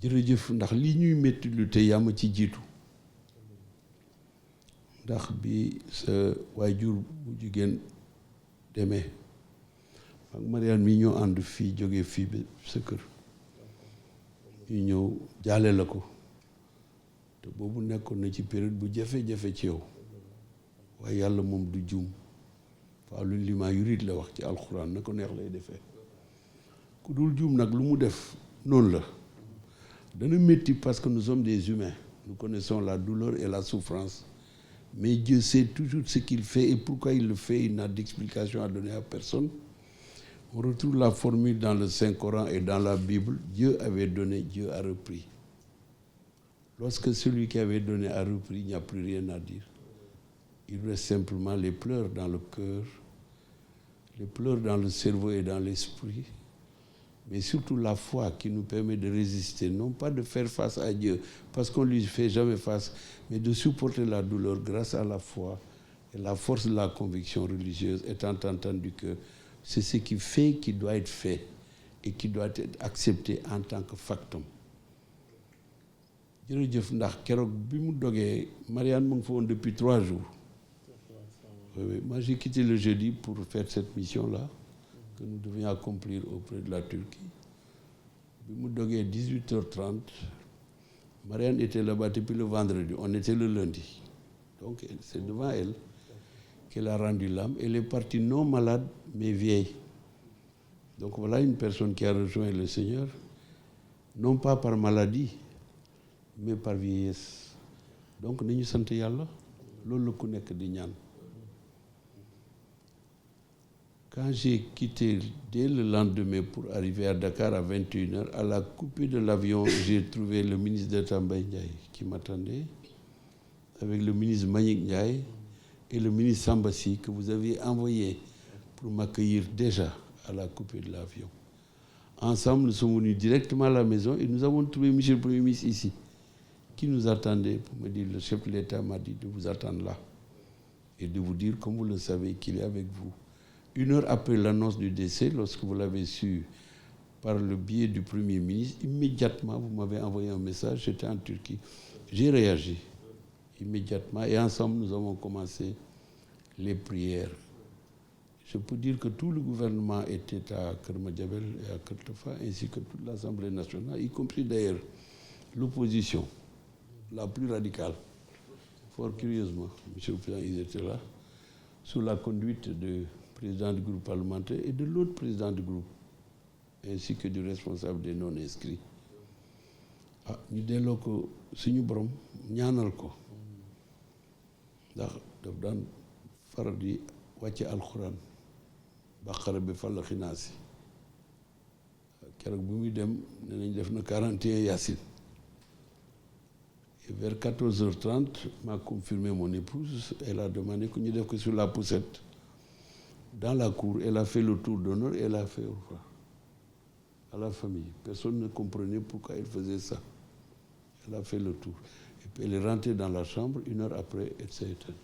jërëjëf ndax li ñuy métti lu te yaa ma ci jiitu ndax bi sa waajur bu jigéen demee ak Mariane mi ñoo ànd fii jógee fii ba sa kër ñu ñëw jaale la ko te boobu nekkoon na ci période bu jafe-jafe ci yow waaye yàlla moom du juum fa'aalun limaa yuriid la wax ci alxuraan na ko neex lay defee ku dul juum nag lu mu def noonu la dana métti parce que nous sommes des humains nous connaissons la douleur et la souffrance mais Dieu sait toujours ce qu'il fait et pourquoi il le fait. Il n'a d'explication à donner à personne. On retrouve la formule dans le Saint-Coran et dans la Bible. Dieu avait donné, Dieu a repris. Lorsque celui qui avait donné a repris, il n'y a plus rien à dire. Il reste simplement les pleurs dans le cœur, les pleurs dans le cerveau et dans l'esprit, mais surtout la foi qui nous permet de résister, non pas de faire face à Dieu, parce qu'on ne lui fait jamais face, mais de supporter la douleur grâce à la foi et la force de la conviction religieuse, étant entendu que c'est ce qui fait qui doit être fait et qui doit être accepté en tant que factum. jërëjëf ndax keroog bi mu dogee Mariane mu ngi fa woon depuis 3 jours. Oui, moi j'ai quitté le jeudi pour faire cette mission-là que nous devions accomplir auprès de la Turquie. Bi mu dogee 18h30 Mariane était là-bas depuis le vendredi, on était le lundi. Donc c'est devant elle qu'elle a rendu l'âme. Elle est partie non malade mais vieille. Donc voilà une personne qui a rejoint le Seigneur, non pas par maladie, mais par vieillesse. Donc nañu sant yàlla loolu la ku nekk di ñaan. Quand j'ai quitté dès le lendemain pour arriver à Dakar à 21h, à la coupée de l'avion, j'ai trouvé le ministre d'État Mbaye Ndiaye qui m'attendait, avec le ministre Mbagnick Ndiaye et le ministre Samba Sy que vous avez envoyé pour m'accueillir déjà à la coupée de l'avion. Ensemble, nous sommes venus directement à la maison et nous avons trouvé monsieur le Premier ministre ici, qui nous attendait pour me dire, le chef de l'État m'a dit de vous attendre là et de vous dire, comme vous le savez, qu'il est avec vous. 1 heure après l'annonce du décès, lorsque vous l'avez su par le biais du Premier ministre, immédiatement, vous m'avez envoyé un message, j'étais en Turquie. J'ai réagi immédiatement et ensemble, nous avons commencé les prières. Je peux dire que tout le gouvernement était à Keur Madiabel et à Keur Topha, ainsi que toute l'Assemblée nationale, y compris d'ailleurs l'opposition la plus radicale. Fort curieusement, M. le Président, ils étaient là, sous la conduite du président du groupe parlementaire et de l'autre président du groupe, ainsi que du responsable des non-inscrits. Ah ñu delloo ko suñu borom ñaanal ko ndax daf daan faral di wàcce alxuraan Baqara bi Falaqi Naasi keroog bi muy dem ne nañ def na 41 Yaasin. Et vers 14h30 m'a confirmé mon épouse. Elle a demandé que nous devions que sur la poussette dans la cour. Elle a fait le tour d'honneur et elle a fait au revoir à la famille. Personne ne comprenait pourquoi elle faisait ça. Elle a fait le tour. Et puis elle est rentrée dans la chambre. 1 heure après, elle s'est éteinte.